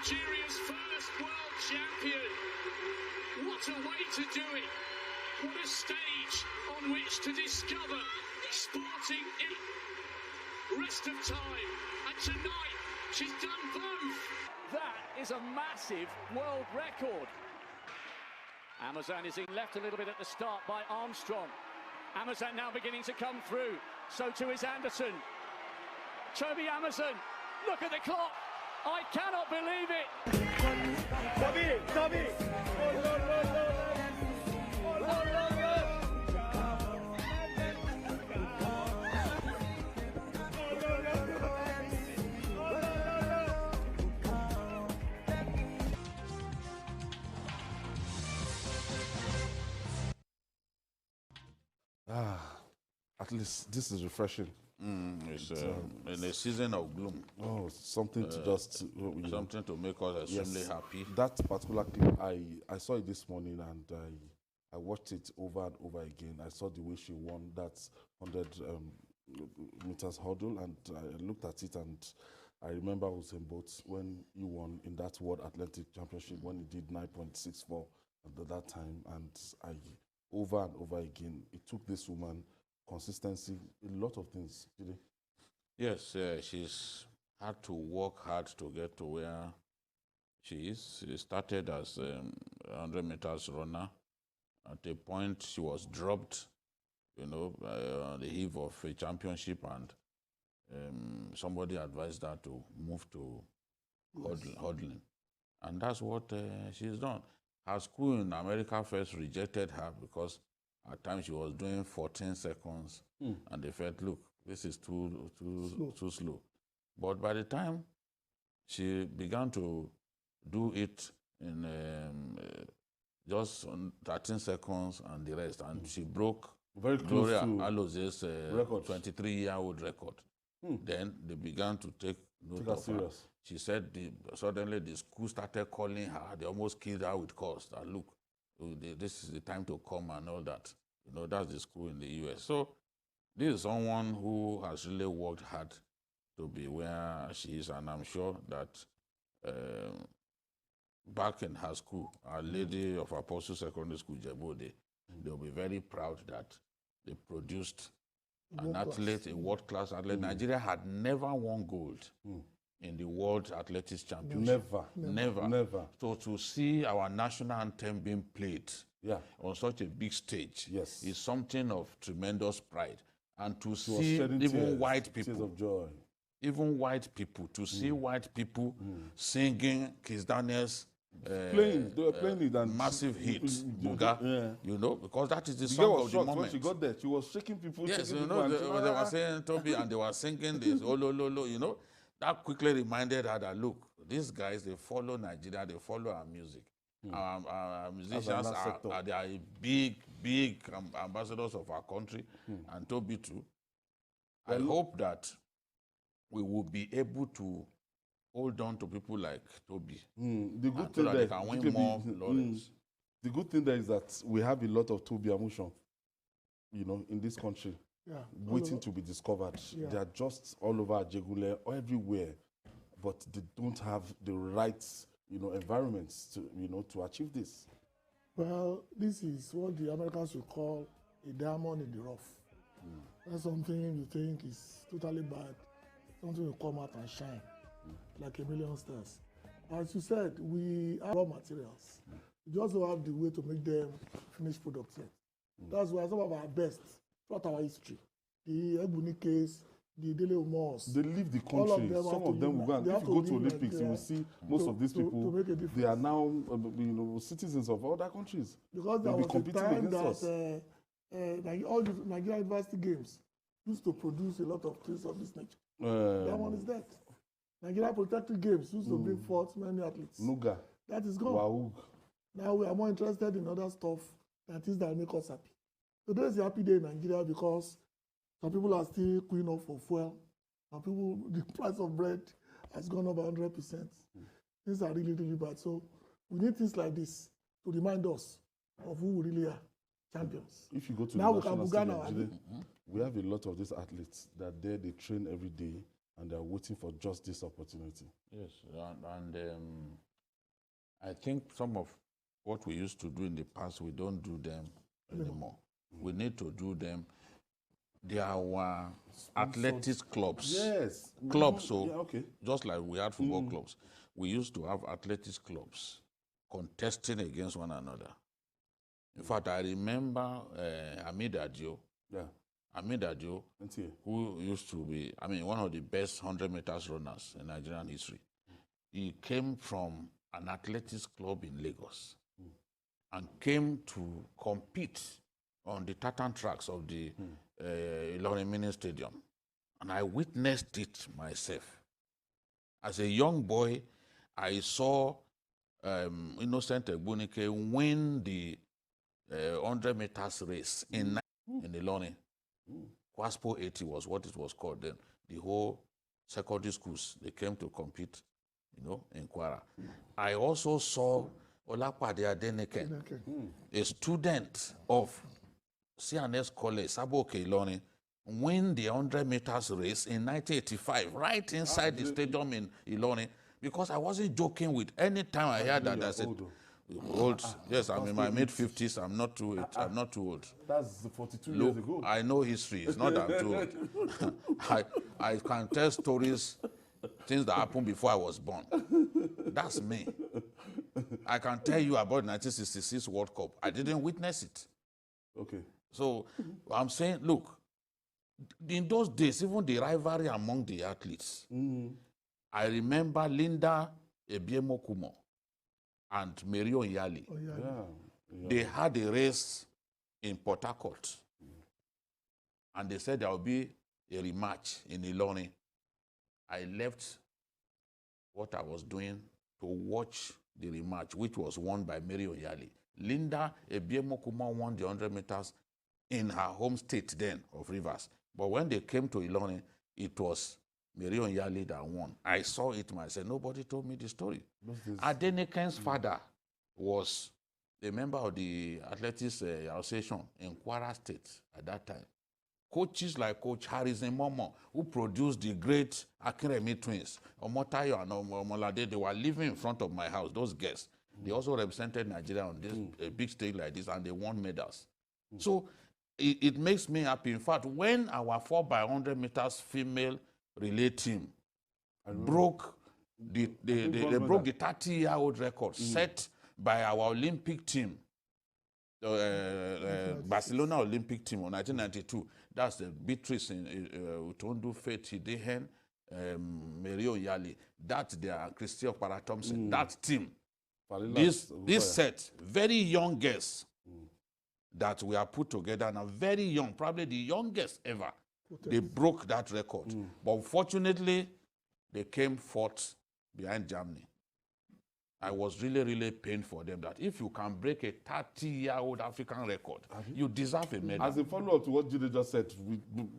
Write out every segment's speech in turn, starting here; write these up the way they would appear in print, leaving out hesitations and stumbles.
Nigeria's first world champion. What a way to do it. What a stage on which to discover sporting in rest of time. And tonight, she's done both. That is a massive world record. Amazon is in left a little bit at the start by Armstrong. Amazon now beginning to come through. So too is Anderson. Toby Amazon, look at the clock. I cannot believe it. Toby. At least this is refreshing. It's in a season of gloom. Oh, something to just something to make us extremely happy. That particular clip, I saw it this morning and I watched it over and over again. I saw the way she won that 100 meters hurdle, and I looked at it and I remember Usain Bolt when he won in that World Athletic Championship when he did 9.64 at that time, and over and over again, it took this woman consistency, a lot of things. Yes, she's had to work hard to get to where she is. She started as a 100 meters runner. At a point, she was dropped, on the eve of a championship, and somebody advised her to move to hurdling. And that's what she's done. Her school in America first rejected her because at times she was doing 14 seconds, and they felt, look, this is too slow. But by the time she began to do it in just on 13 seconds and the rest, and she broke Gloria Aloze's 23-year-old record. Then they began to take note of her. She said suddenly the school started calling her. They almost killed her with calls. That, look, this is the time to come and all that. That's the school in the US. So this is someone who has really worked hard to be where she is, and I'm sure that back in her school, Our Lady of Apostle Secondary School, Jebode, they'll be very proud that they produced an athlete, a world-class athlete. Nigeria had never won gold in the World Athletics Championship. Never. So to see our national anthem being played on such a big stage is something of tremendous pride. And to see even white people, tears of joy. Even white people, to see white people singing Kiss Daniels' they were playing it and massive hit, Buga, because that is the song of the moment. When she got there, she was shaking people. Yes, they were saying Toby, and they were singing this, oh, lo, lo, lo, That quickly reminded her that, look, these guys, they follow Nigeria, they follow our music. Our musicians they are big ambassadors of our country, and Toby too. I hope that we will be able to hold on to people like Toby. The good thing so that they can win more laurels. The good thing there is that we have a lot of Toby Amushon, in this country, waiting to be discovered. They are just all over Jegule, everywhere, but they don't have the right, environments to achieve this. Well, this is what the Americans would call a diamond in the rough. That's something you think is totally bad. Something will come out and shine like a million stars. As you said, we have raw materials. We just don't have the way to make them finished products yet. That's why some of our best throughout our history, the Ebony case, the Daily Umos, they leave the country. Some of them will go. And if you go to Olympics, you will see most of these people. They are now, citizens of other countries. Because there was a time that all the Nigerian University Games used to produce a lot of things of this nature. That one is that. Nigeria Polytechnic Games used to bring forth many athletes. Nuga. That is gone. Wow. Now we are more interested in other stuff than things that make us happy. Today is a happy day in Nigeria because some people are still queuing up for fuel. Some people, the price of bread has gone up by 100%. Things are really, really bad. So we need things like this to remind us of who we really are, champions. If you go to now the national stadium, we have a lot of these athletes that they train every day. and they're waiting for just this opportunity. Yes, and I think some of what we used to do in the past, we don't do them anymore. We need to do them. There are athletics clubs. Yes. Clubs, so yeah, okay. just like we had football clubs, we used to have athletics clubs contesting against one another. In fact, I remember Hamid Adio. Yeah. Hamid Adio, who used to be, one of the best 100 meters runners in Nigerian history. He came from an athletics club in Lagos and came to compete on the tartan tracks of the Ilorin Mini Stadium. And I witnessed it myself. As a young boy, I saw Innocent Egbunike win the 100 meters race in Ilorin. Kwaspo 80 was what it was called then. The whole secondary schools, they came to compete, in Kwara. I also saw Olapade Adenike, a student of CNS College, Saboke Ilorin, win the 100 meters race in 1985, right inside the stadium in Ilorin, because I wasn't joking with any time I heard that. I said, old. Yes, I'm in my mid-50s. I'm not too old. I'm not too old. That's 42 years ago. I know history. It's not that I'm too old. I can tell stories, things that happened before I was born. That's me. I can tell you about 1966 World Cup. I didn't witness it. Okay. So I'm saying, look, in those days, even the rivalry among the athletes, I remember Linda Ebiemokumo and Mario Yali. Oh, yeah. Yeah. They had a race in Port Harcourt. And they said there will be a rematch in Ilorin. I left what I was doing to watch the rematch, which was won by Mario Yali. Linda Ebiemokuma won the 100 meters in her home state then of Rivers. But when they came to Ilorin, it was Mario Yali that won. I saw it myself. Nobody told me the story. Adenike's father was a member of the Athletics Association in Kwara State at that time. Coaches like Coach Harrison Momo, who produced the great Akinremi twins, Omotayo and Omolade, they were living in front of my house, those guests. They also represented Nigeria on this big stage like this, and they won medals. So it makes me happy. In fact, when our 4x100 meters female relay team broke they broke the 30-year-old record set by our Olympic team, Barcelona Olympic team in 1992. That's the Beatrice in Utondu, Faith Hidehen, Mario Yali. That's their Christian Para Thompson. That team. This set, very young girls that we are put together now, very young, probably the youngest ever. They broke that record. But unfortunately, they came fourth behind Germany. I was really, really pained for them that if you can break a 30-year-old African record, you deserve a medal. As a follow-up to what Jide just said,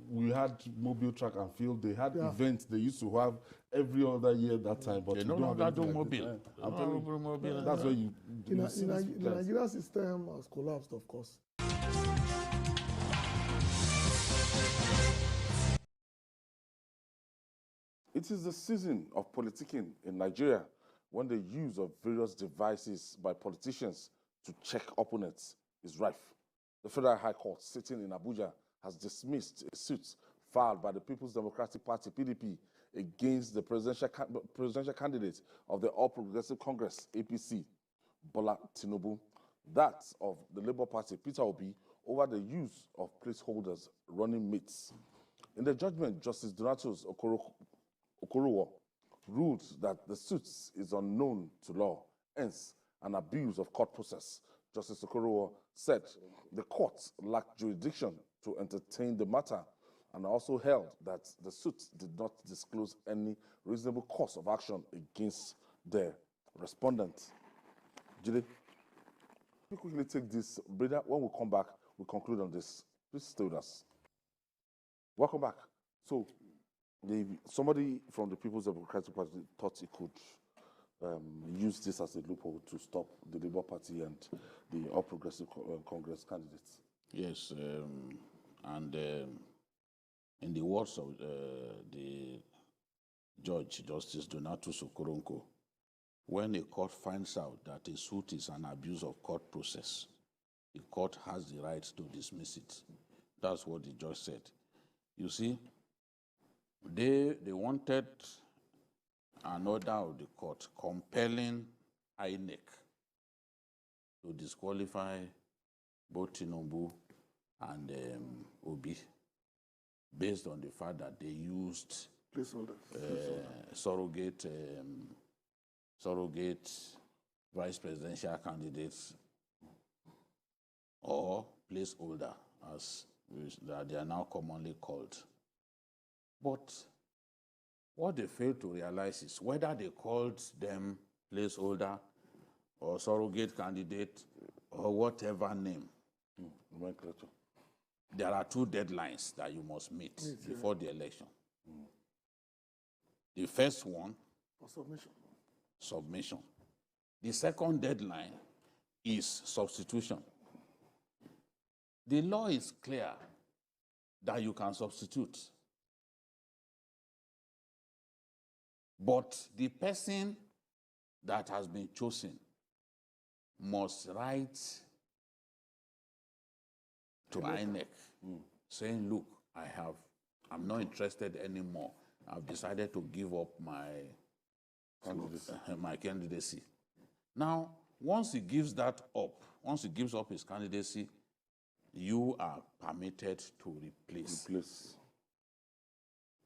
we had mobile track and field. They had events they used to have every other year that time. But they no longer do mobile. That's where you... The Nigerian system has collapsed, of course. It is the season of politicking in Nigeria, when the use of various devices by politicians to check opponents is rife. The Federal High Court sitting in Abuja has dismissed a suit filed by the People's Democratic Party, PDP, against the presidential candidate of the All Progressive Congress, APC, Bola Tinubu, that of the Labour Party, Peter Obi, over the use of placeholders running mates. In the judgment, Justice Donatus Okorowo ruled that the suit is unknown to law, hence an abuse of court process. Justice Okorowo said the court lacked jurisdiction to entertain the matter and also held that the suit did not disclose any reasonable course of action against the respondent. Jide, we quickly take this. Brother, when we come back, we conclude on this. Please stay with us. Welcome back. So, somebody from the People's Democratic Party thought he could use this as a loophole to stop the Labour Party and the All Progressive Congress candidates. Yes, and in the words of the Judge Justice Donatus Okoronko, when a court finds out that a suit is an abuse of court process, the court has the right to dismiss it. That's what the judge said. You see, they wanted an order of the court compelling INEC to disqualify both Tinubu and Obi based on the fact that they used surrogate vice presidential candidates or placeholder, as they are now commonly called. But what they fail to realize is whether they called them placeholder or surrogate candidate or whatever name, there are 2 deadlines that you must meet before the election. The first one, submission. The second deadline is substitution. The law is clear that you can substitute. But the person that has been chosen must write to INEC saying, look, I'm not interested anymore. I've decided to give up my candidacy. Now, once he gives that up, once he gives up his candidacy, you are permitted to replace.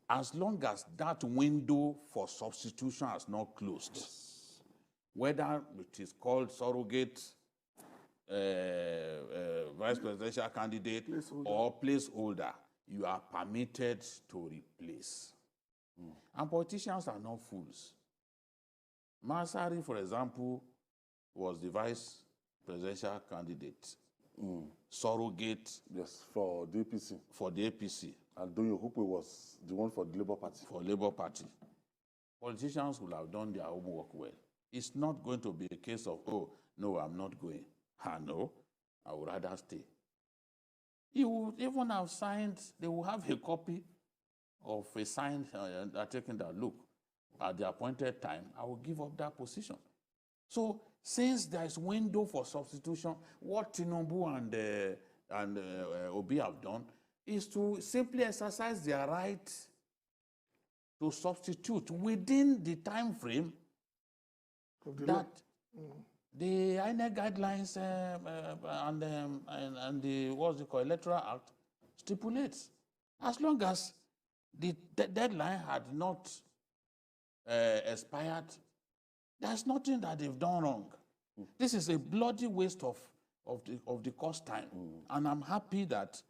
As long as that window for substitution has not closed, whether it is called surrogate vice presidential candidate or placeholder, you are permitted to replace. And politicians are not fools. Masari, for example, was the vice presidential candidate. Surrogate. Yes, for the APC. For the APC. And Doyo Hupe was the one for the Labour Party. For Labour Party. Politicians will have done their homework well. It's not going to be a case of, oh, no, I'm not going. No, I would rather stay. You would even have signed, they will have a copy of a signed taking that, look, at the appointed time, I will give up that position. So, since there is window for substitution, what Tinubu and Obi have done is to simply exercise their right to substitute within the time frame that the INEC guidelines and the Electoral Act stipulates. As long as the deadline had not expired, there's nothing that they've done wrong. This is a bloody waste of the cost time. And I'm happy that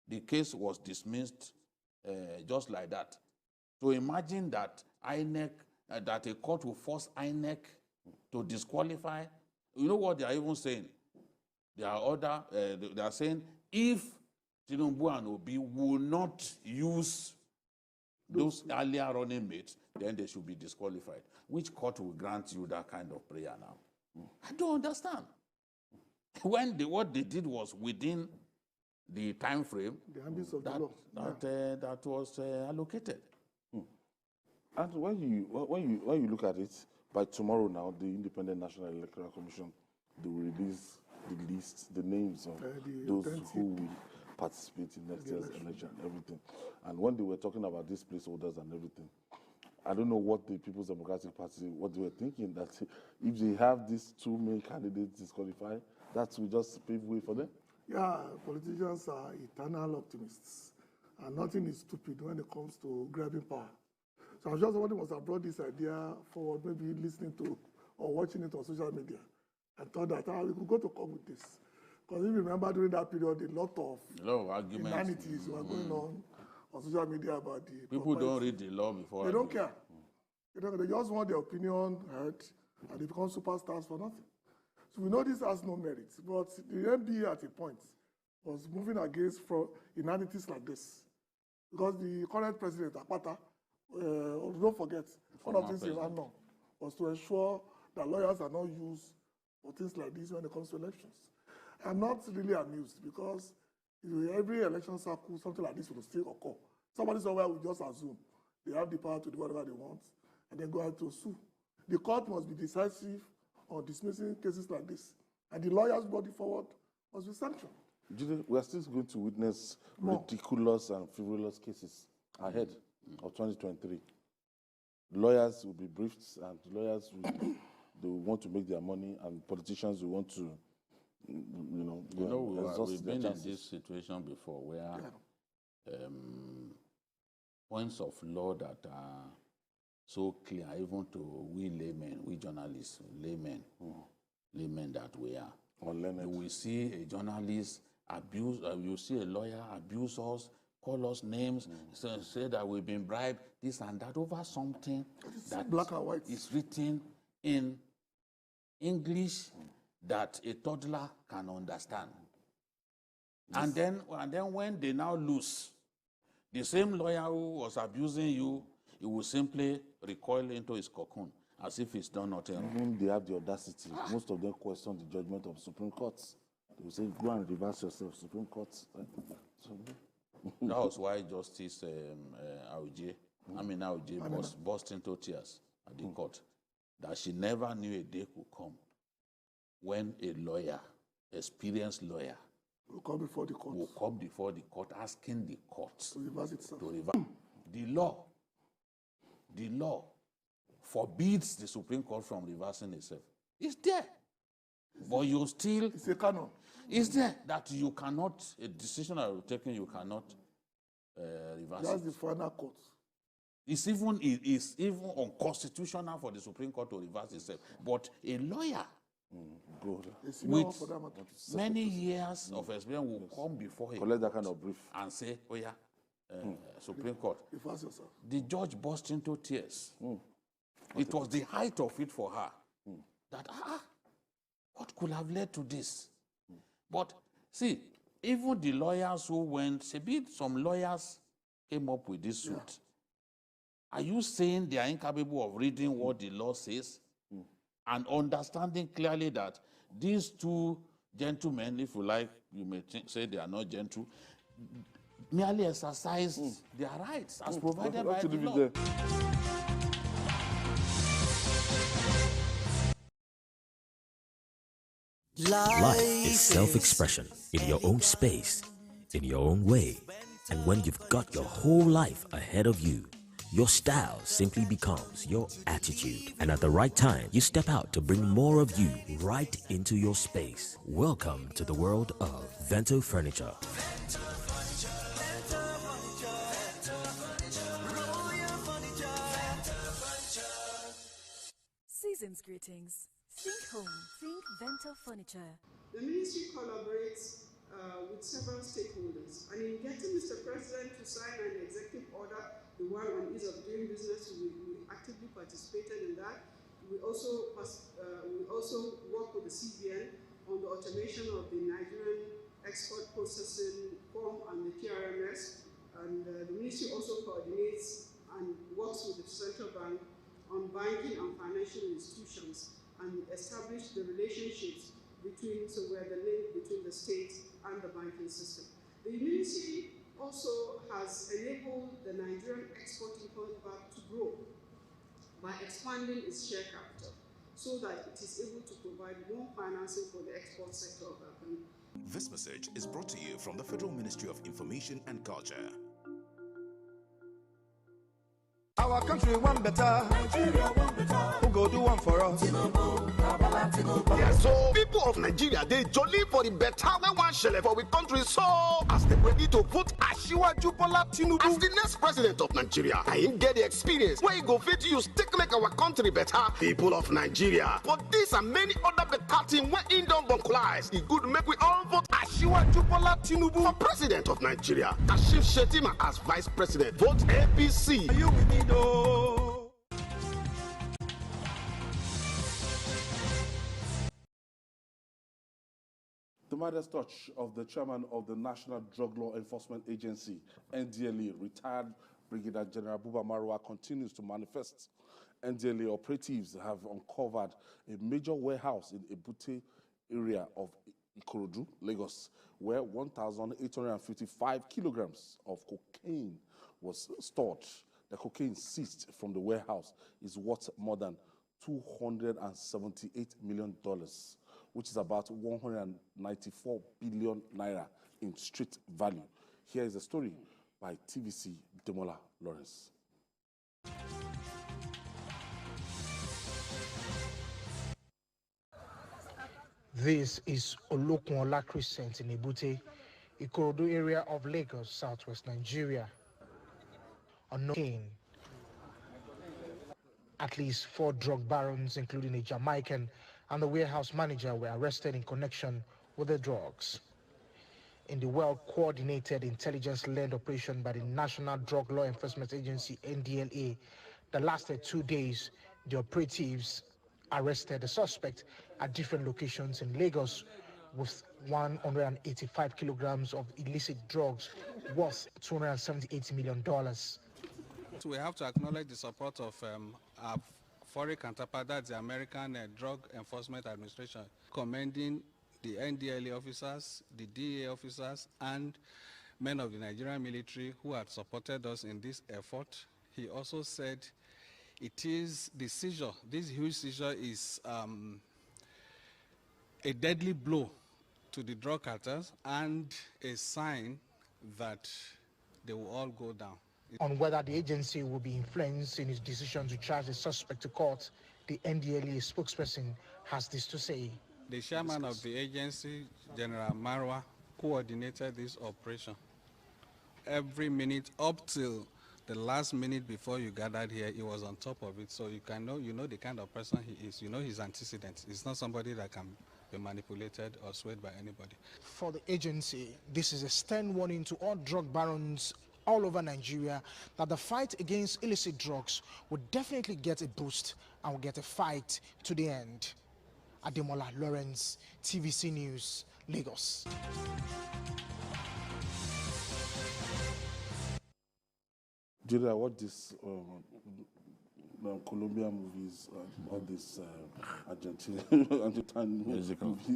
the case was dismissed just like that. To imagine that INEC, that a court will force INEC to disqualify, you know what they are even saying? They are saying if Tinubu and Obi will not use those earlier running mates, then they should be disqualified. Which court will grant you that kind of prayer now? I don't understand. When what they did was within the time frame that was allocated. And when you look at it, by tomorrow now, the Independent National Electoral Commission, they will release the list, the names of those who will participate in next year's election and everything. And when they were talking about these placeholders and everything, I don't know what the People's Democratic Party, what they were thinking, that if they have these 2 main candidates disqualified, that will just pave way for them. Yeah, politicians are eternal optimists, and nothing is stupid when it comes to grabbing power. So I was just wondering, must have brought this idea forward, maybe listening to or watching it on social media, and thought that we could go to court with this. Because if you remember during that period, a lot of inanities were going on social media about the people don't read the law before. They don't care. They just want their opinion heard, and they become superstars for nothing. So we know this has no merit, but the MD at a point was moving against inanities like this. Because the current president, Akpata, don't forget, one of the things he ran on was to ensure that lawyers are not used for things like this when it comes to elections. I'm not really amused because every election cycle, something like this will still occur. Somebody somewhere will just assume They have the power to do whatever they want, and then go out to sue. The court must be decisive on dismissing cases like this, and the lawyers brought it forward must be sanctioned. We are still going to witness ridiculous and frivolous cases ahead of 2023. Lawyers will be briefed, and lawyers they will want to make their money, and politicians will want to, we've been in this situation before where points of law that are so clear, even to we laymen, we journalists, laymen that we are. You will see a journalist abuse, you see a lawyer abuse us, call us names, say that we've been bribed, this and that, over something that black and white is written in English that a toddler can understand. Yes. And then when they now lose, the same lawyer who was abusing you, he will simply recoil into his cocoon as if he's done nothing wrong. Even they have the audacity. Most of them question the judgment of Supreme Court. They will say, go and reverse yourself, Supreme Court. That was why Justice Amina Auje burst into tears at the court, that she never knew a day could come when a lawyer, experienced lawyer, will come before the court asking the court to reverse itself. The law forbids the Supreme Court from reversing itself. It's there. But you still... It's a canon. It's there that you cannot, a decision that you're taking, you cannot reverse That's the final court. It's even unconstitutional for the Supreme Court to reverse itself. But a lawyer with many years of experience will come before him, collect that kind of brief, and say, oh yeah, Supreme Court. Reverse yourself. The judge burst into tears. It was the height of it for her. That, what could have led to this? But see, even the lawyers who went, some lawyers came up with this suit. Are you saying they are incapable of reading what the law says and understanding clearly that these two gentlemen, if you like, you may say they are not gentle, merely exercise their rights as provided by the law? Life is self-expression in your own space, in your own way. And when you've got your whole life ahead of you, your style simply becomes your attitude. And at the right time, you step out to bring more of you right into your space. Welcome to the world of Vento Furniture. Season's greetings. Think home, think Vento Furniture. The ministry collaborates with several stakeholders, and in getting Mr. President to sign an executive order, the one on ease of doing business, we actively participated in that. We also work with the CBN on the automation of the Nigerian export processing form and the TRMS, and the ministry also coordinates and works with the central bank on banking and financial institutions and establish the relationships between, so we're the link between the state and the banking system. The ministry also has enabled the Nigerian Export-Import Bank to grow by expanding its share capital so that it is able to provide more financing for the export sector of our country. This message is brought to you from the Federal Ministry of Information and Culture. Our country one better. Nigeria one better. Who go do one for us? Yeah, so people of Nigeria, they jolly for the better when one shele for we country. So as they ready to vote Asiwaju Bola Tinubu as the next president of Nigeria, I ain't get the experience where you go fit to use take make our country better. People of Nigeria, for this and many other better things when in don't bunklize, it good make we all vote Asiwaju Bola Tinubu for president of Nigeria. Kashif Shettima as vice president. Vote APC. You will need The Midas touch of the chairman of the National Drug Law Enforcement Agency, NDLA, retired Brigadier General Buba Marwa, continues to manifest. NDLA operatives have uncovered a major warehouse in Ebute area of Ikorodu, Lagos, where 1,855 kilograms of cocaine was stored. the cocaine seized from the warehouse is worth more than $278 million, which is about 194 billion naira in street value. Here is a story by TVC Demola Lawrence. This is Olokunla Crescent in Ebute, Ikorodu area of Lagos, southwest Nigeria. On cocaine. At least 4 drug barons, including a Jamaican and the warehouse manager, were arrested in connection with the drugs. In the well-coordinated intelligence-led operation by the National Drug Law Enforcement Agency, NDLA, that lasted 2 days, the operatives arrested the suspect at different locations in Lagos with 185 kilograms of illicit drugs worth $278 million. So we have to acknowledge the support of our foreign counterpart, that's the American Drug Enforcement Administration, commending the NDLA officers, the DA officers, and men of the Nigerian military who had supported us in this effort. He also said it is the seizure, this huge seizure is a deadly blow to the drug cartels and a sign that they will all go down. On whether the agency will be influenced in its decision to charge the suspect to court, the NDLA spokesperson has this to say. The chairman of the agency, General Marwa, coordinated this operation. Every minute up till the last minute before you gathered here, he was on top of it. So you know the kind of person he is. You know his antecedents. It's not somebody that can be manipulated or swayed by anybody. For the agency, this is a stern warning to all drug barons all over Nigeria that the fight against illicit drugs will definitely get a boost and will get a fight to the end. Ademola Lawrence, TVC News, Lagos. Julia, I watched this Colombian movies, all these Argentine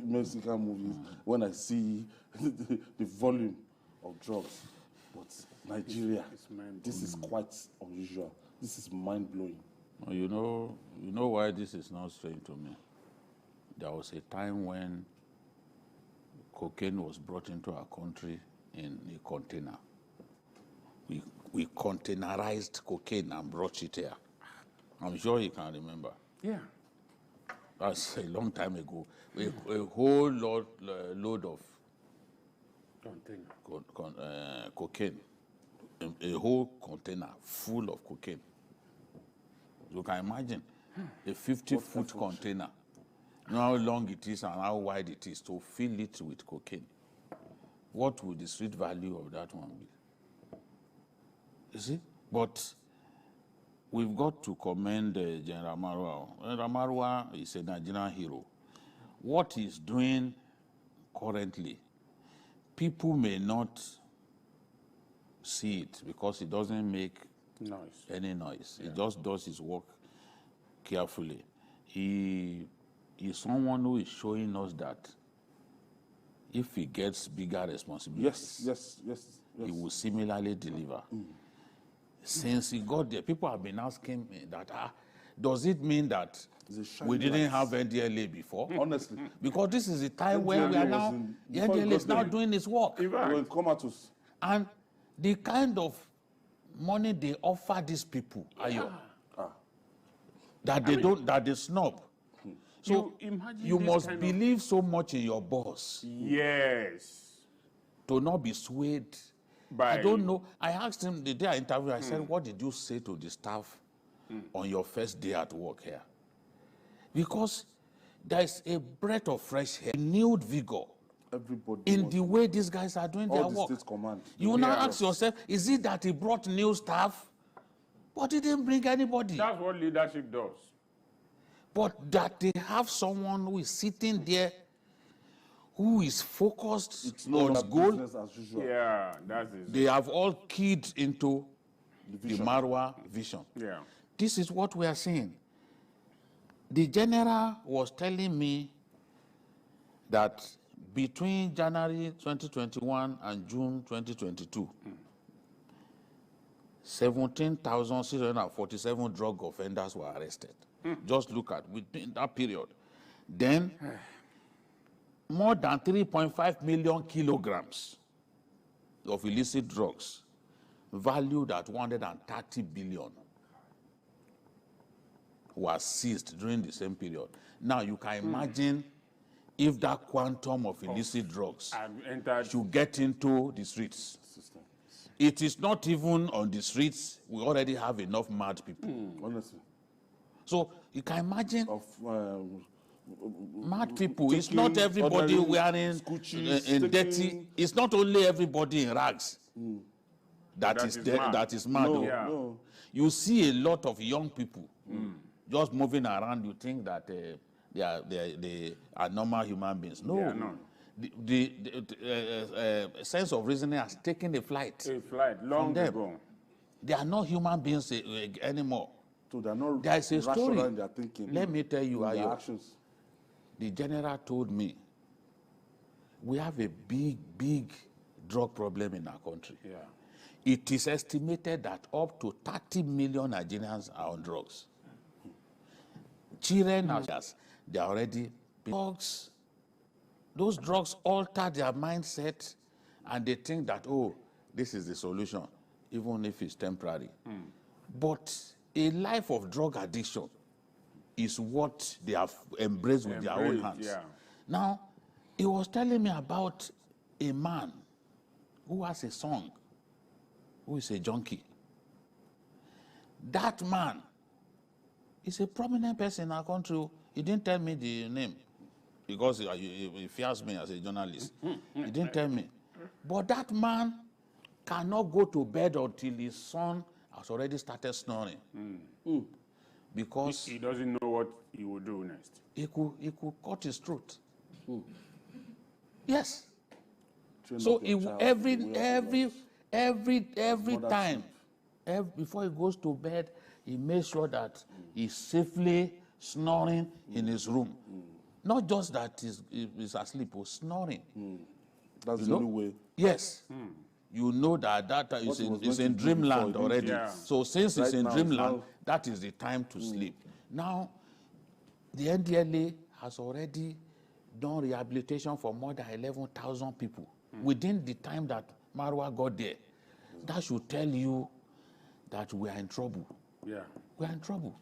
Mexican movies, when I see the volume of drugs. But Nigeria, this is quite unusual. This is mind-blowing. Well, you know why this is not strange to me? There was a time when cocaine was brought into our country in a container. We containerized cocaine and brought it here. I'm sure you can remember. Yeah. That's a long time ago. A whole load of cocaine, a whole container full of cocaine. You can imagine a 50-foot container. You know how long it is and how wide it is to fill it with cocaine. What would the street value of that one be? You see? But we've got to commend General Marwa. General Marwa is a Nigerian hero. What he's doing currently, people may not see it because he doesn't make any noise. Yeah. He just does his work carefully. He is someone who is showing us that if he gets bigger responsibilities, he will similarly deliver. Since he got there, people have been asking me that, does it mean that we didn't have NDLA before? Honestly. Because this is the time where we are now, the NDLA is now doing its work. And the kind of money they offer these people, that they snub. So you must believe so much in your boss. Yes. To not be swayed. I don't know. I asked him the day I interviewed, I said, what did you say to the staff on your first day at work here? Because there's a breath of fresh air, renewed vigor in the way these guys are doing their work. You will now ask yourself, is it that he brought new staff, but he didn't bring anybody? That's what leadership does. But that they have someone who is sitting there who is focused on his goal. As usual. Yeah, that's it. They have all keyed into the Marwa vision. Yeah. This is what we are seeing. The general was telling me that between January 2021 and June 2022, 17,647 drug offenders were arrested. Just look at within that period. Then, more than 3.5 million kilograms of illicit drugs, valued at 130 billion, was seized during the same period. Now, you can imagine if that quantum of illicit drugs should get into the streets. It is not even on the streets. We already have enough mad people. Honestly. So you can imagine mad people. It's not everybody wearing dirty. It's not only everybody in rags that is mad. No. You see a lot of young people just moving around. You think that they are normal human beings. No. They are not. The sense of reasoning has taken a flight. Long ago. They are not human beings anymore. So they are not there is a story. In their thinking. Let me tell you, their actions. The general told me we have a big drug problem in our country. Yeah. It is estimated that up to 30 million Nigerians are on drugs. Children, they are already drugs. Those drugs alter their mindset, and they think that, oh, this is the solution, even if it's temporary. But a life of drug addiction is what they have embraced with their own hands. Yeah. Now, he was telling me about a man who has a son, who is a junkie. That man is a prominent person in our country. He didn't tell me the name, because he fears me as a journalist. He didn't tell me. But that man cannot go to bed until his son has already started snoring. Because he doesn't know what he will do next. He could cut his throat. Yes. So every time, before he goes to bed, he makes sure that he's safely snoring in his room. Not just that he's asleep, or snoring. That's the only way. Yes. You know that is in dreamland already. Yeah. So since it's in dreamland, that is the time to sleep. Now, the NDLA has already done rehabilitation for more than 11,000 people within the time that Marwa got there. That should tell you that we are in trouble. Yeah. We are in trouble.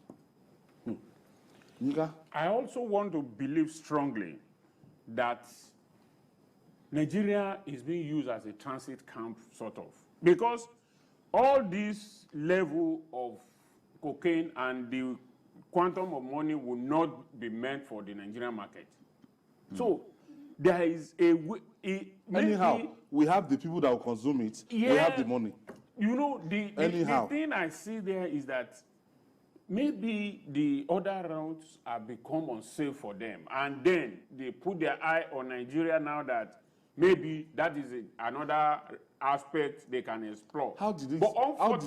I also want to believe strongly that Nigeria is being used as a transit camp, sort of. Because all this level of cocaine and the quantum of money will not be meant for the Nigerian market. So there is a way. Anyhow, we have the people that will consume it. Yeah, we have the money. You know, the thing I see there is that maybe the other routes have become unsafe for them. And then they put their eye on Nigeria now that maybe that is another aspect they can explore. How did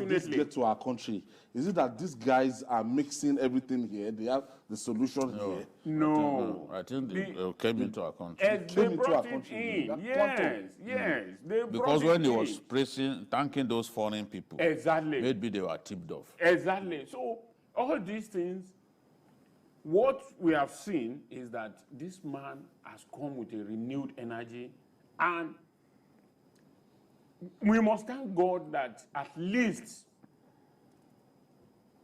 this get to our country? Is it that these guys are mixing everything here? They have the solution here? No. I think they came into our country. They brought it in. Yes. Because when he was thanking those foreign people, exactly, maybe they were tipped off. Exactly. So all these things, what we have seen is that this man has come with a renewed energy, and we must thank God that at least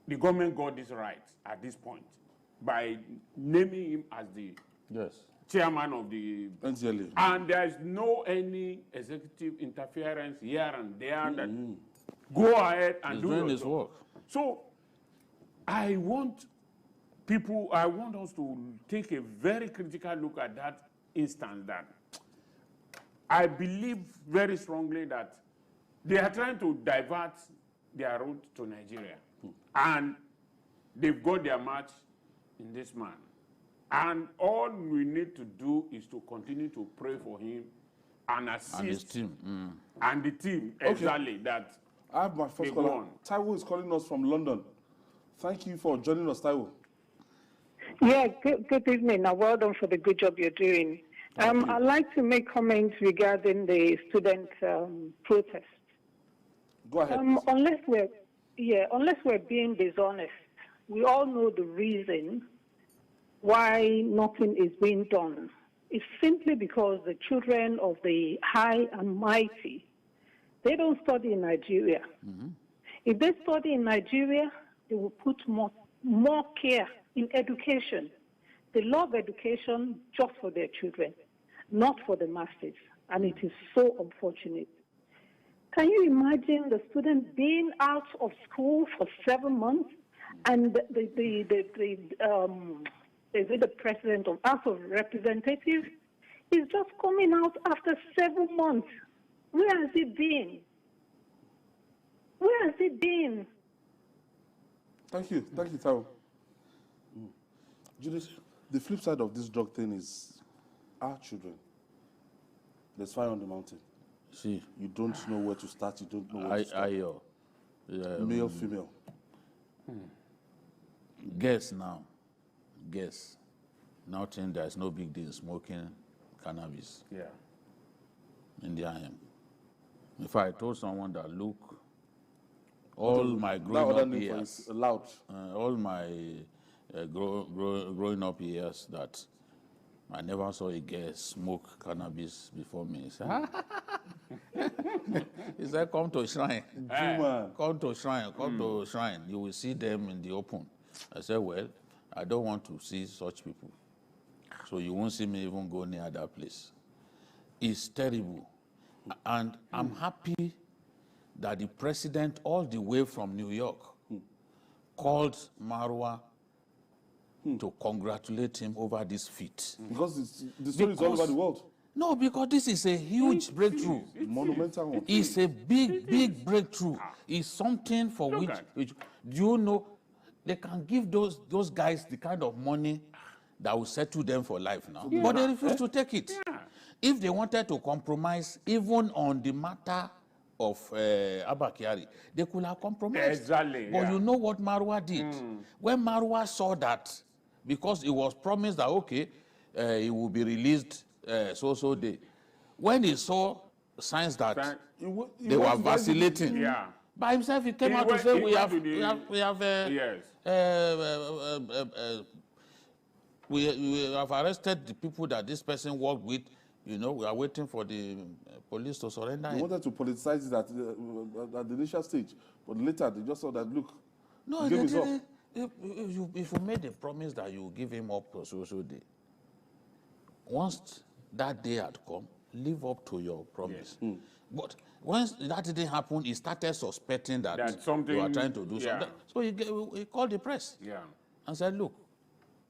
the government got this right at this point by naming him as the chairman of the NDLA. And there is no any executive interference here and there that go ahead and do his work. So I want us to take a very critical look at that instance. That I believe very strongly that they are trying to divert their route to Nigeria. And they've got their match in this man. And all we need to do is to continue to pray for him and assist. And his team. And the team, exactly, that I have my first caller. Taiwo is calling us from London. Thank you for joining us, Taiwo. Yeah, good evening. Well done for the good job you're doing. I'd like to make comments regarding the student protest. Go ahead. unless we're being dishonest, we all know the reason why nothing is being done. It's simply because the children of the high and mighty, they don't study in Nigeria. If they study in Nigeria, they will put more care in education. They love education just for their children, not for the masses. And it is so unfortunate. Can you imagine the student being out of school for 7 months and the president of House of Representatives is just coming out after 7 months? Where has he been? Where has he been? Thank you, Taro. Judith, the flip side of this drug thing is our children. There's fire on the mountain. See, you don't know where to start. You don't know where to start. Male, female. Guess now. Guess. Now think there's no big deal smoking cannabis. Yeah. In the IM. If I told someone that, look, all my growing up years, all my growing up years, that I never saw a girl smoke cannabis before me. He said, he said, come to shrine. Come to shrine. Come to shrine. You will see them in the open. I said, well, I don't want to see such people. So you won't see me even go near that place. It's terrible. And I'm happy that the president, all the way from New York, called Marwa to congratulate him over this feat. Because the story is all over the world. No, because this is a huge breakthrough. Monumental one. It's a big breakthrough. It's something for which, do you know, they can give those guys the kind of money that will settle them for life now. Yeah. But they refuse to take it. Yeah. If they wanted to compromise, even on the matter of Abba Kyari, they could have compromised. Exactly. But you know what Marwa did? When Marwa saw that, because it was promised that, okay, he will be released so day. When he saw signs that they were vacillating, by himself he came out to say, we have arrested the people that this person worked with. You know, we are waiting for the police to surrender. They wanted to politicize it at the initial stage, but later they just saw that, look, no, they didn't. If you made a promise that you give him up to so day, once that day had come, live up to your promise. Yes. But once that didn't happen, he started suspecting that you are trying to do something. So he called the press and said, look,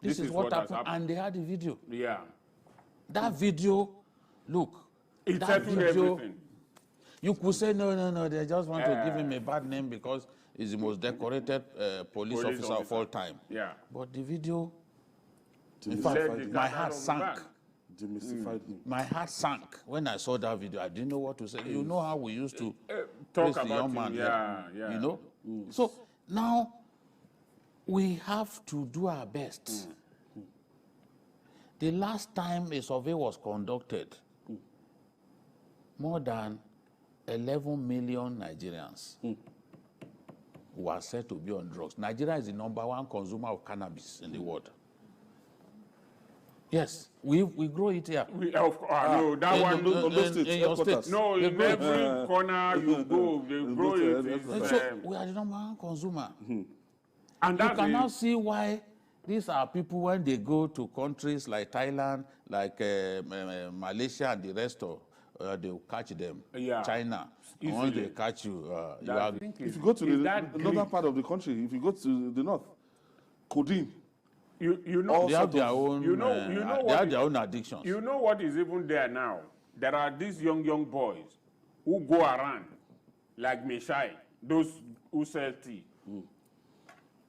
this is what happened. And they had the video. Yeah. That video, look, it settled everything. You could say, no, they just want to give him a bad name because he's the most decorated police officer of all time. Yeah. But the video, in fact, my heart sank. Demystified him. My heart sank when I saw that video. I didn't know what to say. You know how we used to talk about the young man. You know? So now we have to do our best. The last time a survey was conducted, more than 11 million Nigerians were said to be on drugs. Nigeria is the #1 consumer of cannabis in the world. Yes, we grow it here. Of course, no, that one in your state. No, in every corner you go, they grow it. So we are the #1 consumer. And you can now see why these are people, when they go to countries like Thailand, like Malaysia and the rest of, they will catch them. China, once they catch you, if you go to the northern part of the country, if you go to the north, codeine. You know, they have their own. They have their own addictions. You know what is even there now? There are these young boys who go around like Meshai, those who sell tea.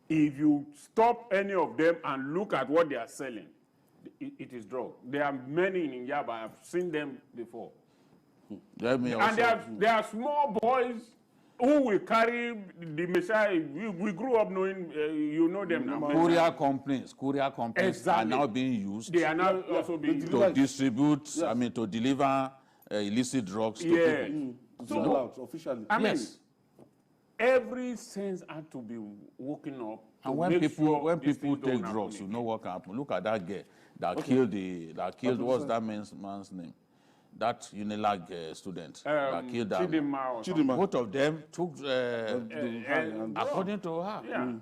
If you stop any of them and look at what they are selling, it is drug. There are many in Yaba. I've seen them before. And there are small boys who will carry the Messiah. We grew up knowing, you know them now. Courier companies are now being used. They are now also being used to distribute, to deliver illicit drugs to people. So allowed officially. I mean, every sense had to be woken up. And when people take drugs, you know what can happen. Look at that girl that killed what's that man's name? That Unilag student that killed that. Chidinma. Both of them took, according to her. Yeah.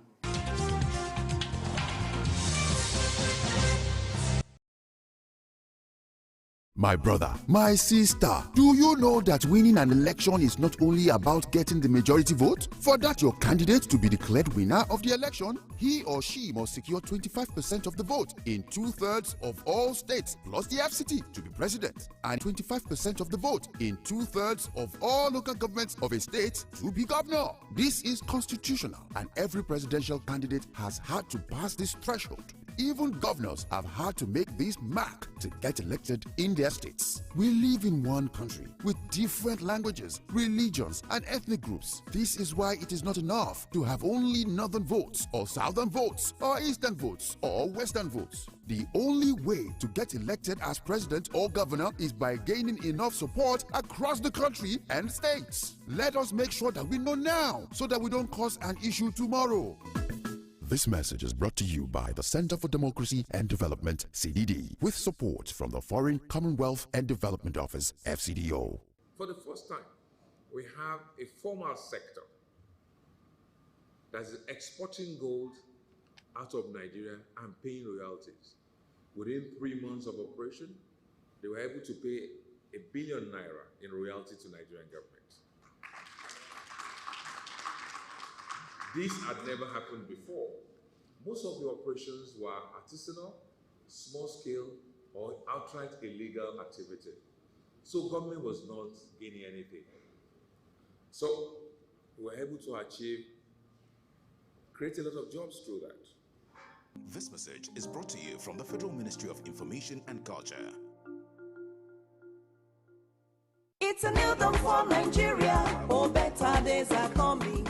My brother, my sister, do you know that winning an election is not only about getting the majority vote? For that your candidate to be declared winner of the election, he or she must secure 25% of the vote in 2/3 of all states plus the FCT to be president, and 25% of the vote in 2/3 of all local governments of a state to be governor. This is constitutional, and every presidential candidate has had to pass this threshold. Even governors have had to make this mark to get elected in their states. We live in one country with different languages, religions, and ethnic groups. This is why it is not enough to have only northern votes, or southern votes, or eastern votes, or western votes. The only way to get elected as president or governor is by gaining enough support across the country and states. Let us make sure that we know now so that we don't cause an issue tomorrow. This message is brought to you by the Center for Democracy and Development, CDD, with support from the Foreign Commonwealth and Development Office, FCDO. For the first time, we have a formal sector that is exporting gold out of Nigeria and paying royalties. Within 3 months of operation, they were able to pay ₦1 billion in royalty to Nigerian government. This had never happened before. Most of the operations were artisanal, small scale, or outright illegal activity. So government was not gaining anything. So we were able to create a lot of jobs through that. This message is brought to you from the Federal Ministry of Information and Culture. It's a new dawn for Nigeria. Oh, better days are coming.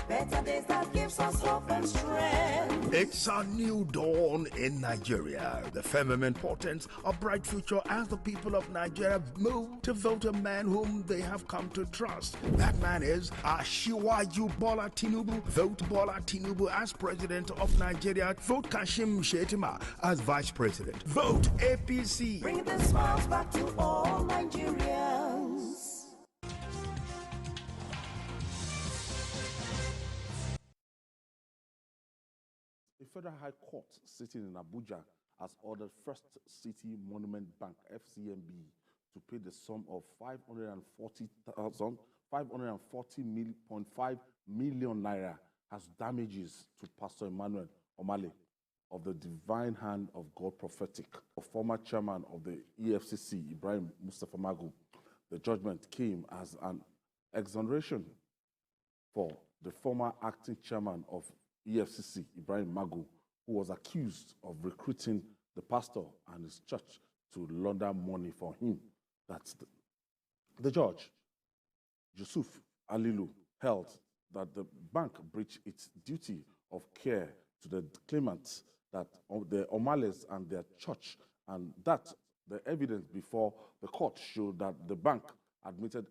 Better days that gives us hope and strength. It's a new dawn in Nigeria. The firmament portends a bright future as the people of Nigeria move to vote a man whom they have come to trust. That man is Asiwaju Bola Tinubu. Vote Bola Tinubu as president of Nigeria. Vote Kashim Shettima as vice president. Vote APC. Bring the smiles back to all Nigerians. The Federal High Court sitting in Abuja has ordered First City Monument Bank, FCMB, to pay the sum of 540.5 million naira as damages to Pastor Emmanuel Omale of the Divine Hand of God Prophetic, a former chairman of the EFCC, Ibrahim Mustafa Magu. The judgment came as an exoneration for the former acting chairman of EFCC, Ibrahim Magu, who was accused of recruiting the pastor and his church to launder money for him. That's the judge, Yusuf Alilu, held that the bank breached its duty of care to the claimants, that the Omales and their church, and that the evidence before the court showed that the bank admitted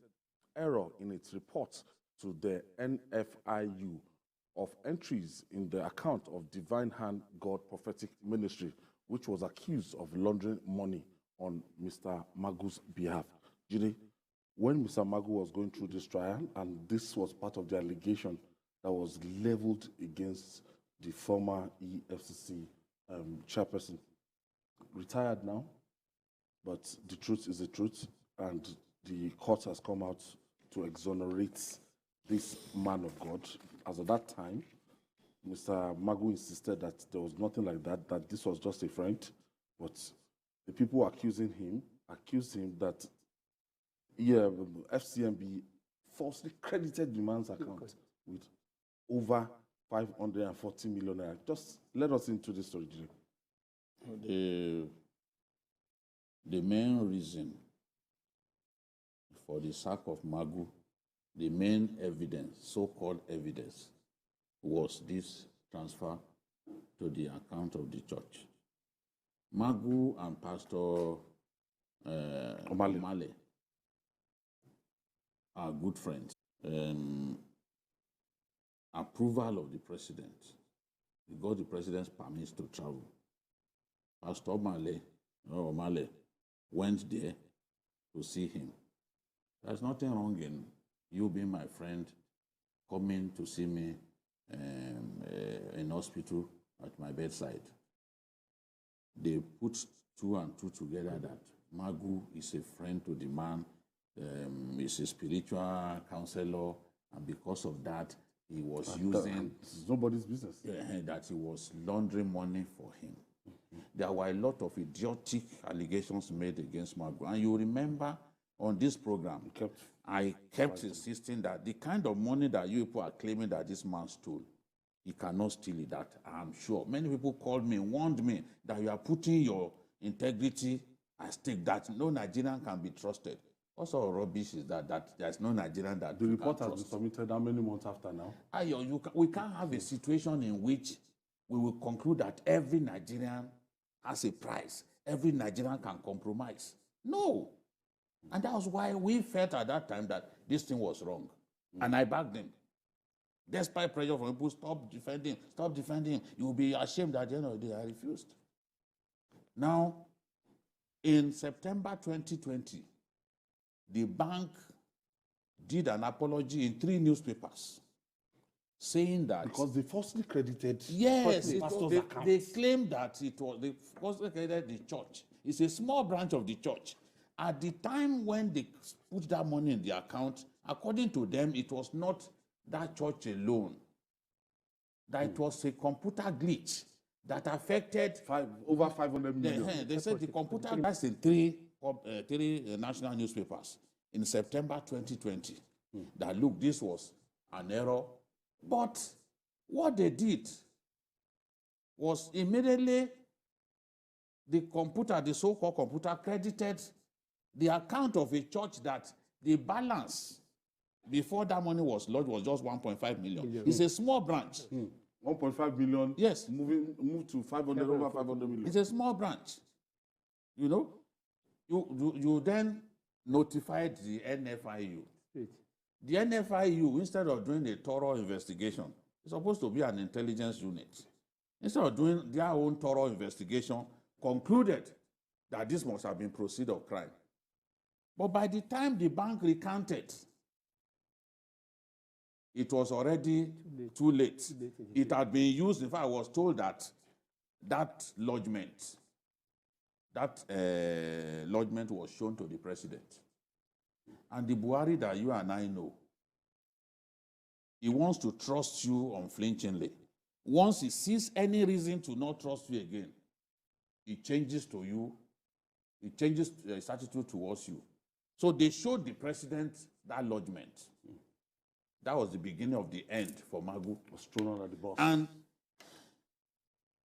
error in its report to the NFIU of entries in the account of Divine Hand God Prophetic Ministry, which was accused of laundering money on Mr. Magu's behalf. Judy, when Mr. Magu was going through this trial, and this was part of the allegation that was leveled against the former EFCC chairperson, retired now, but the truth is the truth, and the court has come out to exonerate this man of God. As of that time, Mr. Magu insisted that there was nothing like that, that this was just a friend, but the people accused him that FCMB falsely credited the man's account with over 540 million naira. Just let us into this story, The main reason for the sack of Magu, the main evidence, so-called evidence, was this transfer to the account of the church. Magu and Pastor Omale are good friends. approval of the president. He got the president's permission to travel. Pastor Omale went there to see him. There's nothing wrong in you being my friend, coming to see me in hospital at my bedside. They put 2 and 2 together that Magu is a friend to the man, is a spiritual counselor, and because of that, he was using... It's nobody's business. That he was laundering money for him. There were a lot of idiotic allegations made against Magu. And you remember on this program, I kept insisting that the kind of money that you people are claiming that this man stole, he cannot steal it, that I'm sure. Many people called me, warned me that you are putting your integrity at stake, that no Nigerian can be trusted. What sort of rubbish is that there's no Nigerian that the report has been submitted how many months after now? We can't have a situation in which we will conclude that every Nigerian has a price. Every Nigerian can compromise. No. And that was why we felt at that time that this thing was wrong. And I backed them. Despite pressure from people, stop defending him. You will be ashamed at the end of the day. I refused. Now, in September 2020, the bank did an apology in 3 newspapers, saying that... Because they falsely credited... Yes, they claimed that they falsely credited the church. It's a small branch of the church. At the time when they put that money in the account, according to them, it was not that church alone. That it was a computer glitch that affected... over 500 million. They said the computer glitched in 3 national newspapers in September 2020. That, look, this was an error. But what they did was immediately the so-called computer, credited the account of a church that the balance before that money was lodged was just 1.5 million. It's a small branch. 1.5 million. Yes. Move to 500, over 500 million. It's a small branch. You know, you then notified the NFIU. The NFIU, instead of doing a thorough investigation, it's supposed to be an intelligence unit. Instead of doing their own thorough investigation, concluded that this must have been proceed of crime. But by the time the bank recanted, it was already too late. It had been used. In fact, I was told that that lodgement was shown to the president. And the Buhari that you and I know, he wants to trust you unflinchingly. Once he sees any reason to not trust you again, he changes to you, he changes his attitude towards you. So they showed the president that lodgement. That was the beginning of the end for Magu. Was thrown under the bus. And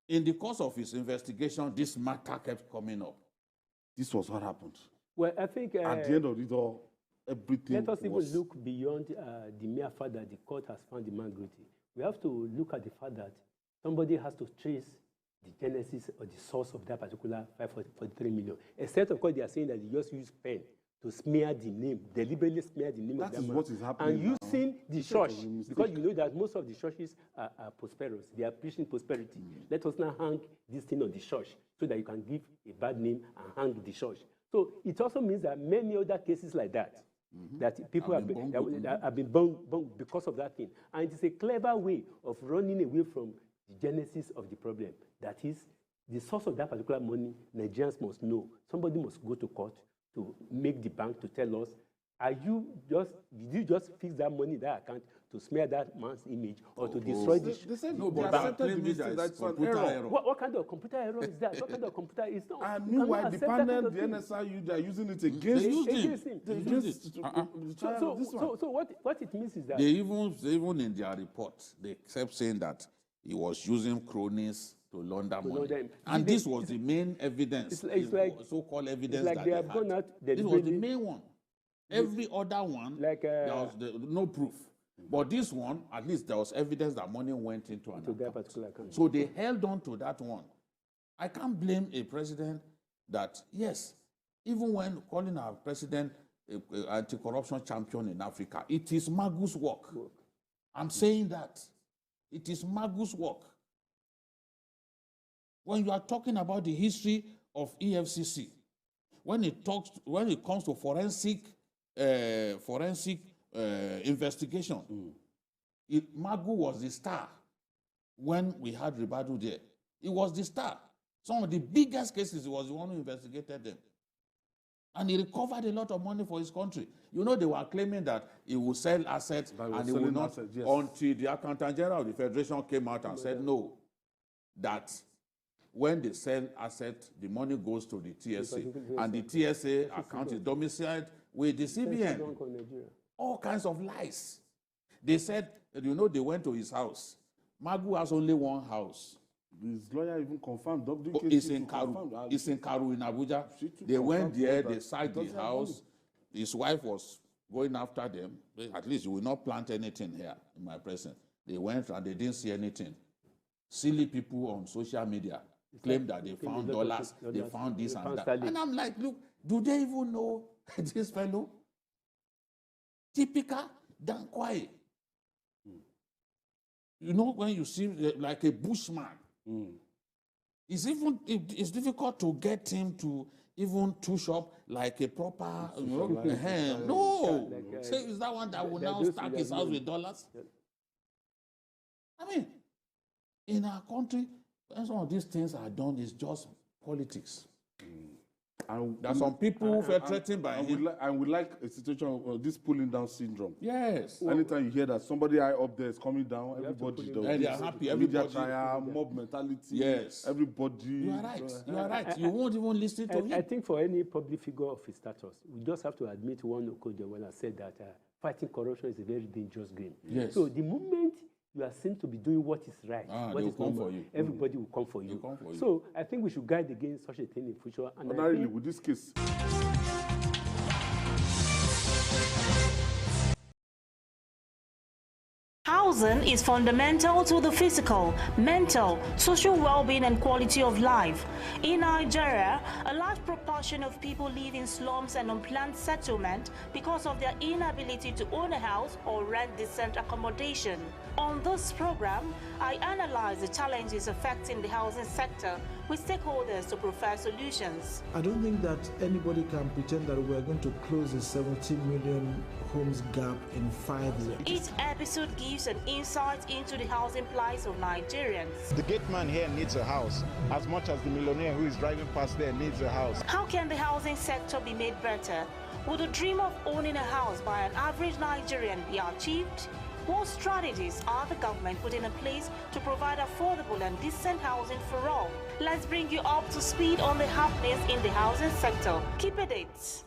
in the course of his investigation, this matter kept coming up. This was what happened. Well, I think... at the end of it all, everything let us even look beyond the mere fact that the court has found the man guilty. We have to look at the fact that somebody has to trace the genesis or the source of that particular 543 million. Except, of course, they are saying that they just use pen to smear the name, deliberately smear the name of that man. That is what is happening And using the church, because you know that most of the churches are prosperous. They are preaching prosperity. Let us now hang this thing on the church so that you can give a bad name and hang the church. So it also means that many other cases like that, that people have been burned because of that thing. And it is a clever way of running away from the genesis of the problem. That is, the source of that particular money, Nigerians must know. Somebody must go to court to make the bank to tell us, did you just fix that money in that account to smear that man's image or to destroy the They said no, the they bank? accepted the mistake. That's an error. What kind of computer error is that? What kind of computer is not? And meanwhile, the panel, the NSIU, they are using it against him. So what it means is that... They even in their report, they kept saying that he was using cronies to launder money. And this was the main evidence, so-called evidence like that they have gone out. This was the main one. Every other one, there was no proof. But this one, at least there was evidence that money went into an account. So they held on to that one. I can't blame a president that, yes, even when calling our president an anti-corruption champion in Africa, it is Magu's work. I'm saying that. It is Magu's work. When you are talking about the history of EFCC, when it comes to forensic investigation, Magu was the star when we had Ribadu there. He was the star. Some of the biggest cases, he was the one who investigated them. And he recovered a lot of money for his country. You know, they were claiming that he would sell assets and he would not, yes. Until the Accountant General of the Federation came out and said no, that when they sell assets, the money goes to the TSA. And the TSA account is domiciled with the CBN. All kinds of lies. They said, you know, they went to his house. Magu has only one house. His lawyer even confirmed. It's in Karu. It's in Karu in Abuja. They went there, they sacked the house. His wife was going after them. At least you will not plant anything here in my presence. They went and they didn't see anything. Silly people on social media claim that they found dollars, they found this and that. And I'm like, look, do they even know this fellow? Typical Dankwai. You know, when you see like a bushman, it's difficult to get him to even touch up like a proper, you know, no. Say, is that one that will now stack his house with dollars? I mean, in our country, when some of these things are done, it's just politics. There are some who feel threatened by him. And we like a situation of this pulling down syndrome. Yes. Anytime you hear that somebody high up there is coming down, everybody does. And they are happy. Everybody. Mob mentality. Yes. Everybody. You are right. You are right. You won't even listen to him. I think for any public figure of his status, we just have to admit one Okoje said that fighting corruption is a very dangerous game. Yes. So the moment you are seen to be doing what is right, what is normal, for you. Everybody will come for you. So I think we should guide against such a thing in future. And ordinarily, with this case. Housing is fundamental to the physical, mental, social well-being and quality of life. In Nigeria, a large proportion of people live in slums and unplanned settlement because of their inability to own a house or rent decent accommodation. On this program, I analyze the challenges affecting the housing sector with stakeholders to provide solutions. I don't think that anybody can pretend that we're going to close the 17 million homes gap in 5 years. Each episode gives an insight into the housing plight of Nigerians. The gate man here needs a house as much as the millionaire who is driving past there needs a house. How can the housing sector be made better? Would the dream of owning a house by an average Nigerian be achieved? What strategies are the government putting in place to provide affordable and decent housing for all? Let's bring you up to speed on the happenings in the housing sector. Keep it.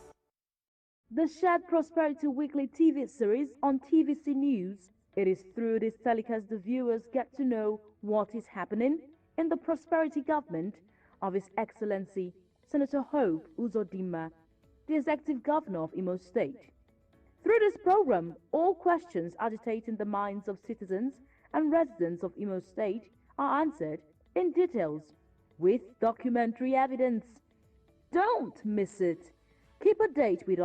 The Shared Prosperity Weekly TV series on TVC News. It is through this telecast the viewers get to know what is happening in the prosperity government of His Excellency Senator Hope Uzodinma, the Executive Governor of Imo State. Through this program, all questions agitating the minds of citizens and residents of Imo State are answered in details with documentary evidence. Don't miss it. Keep a date with us.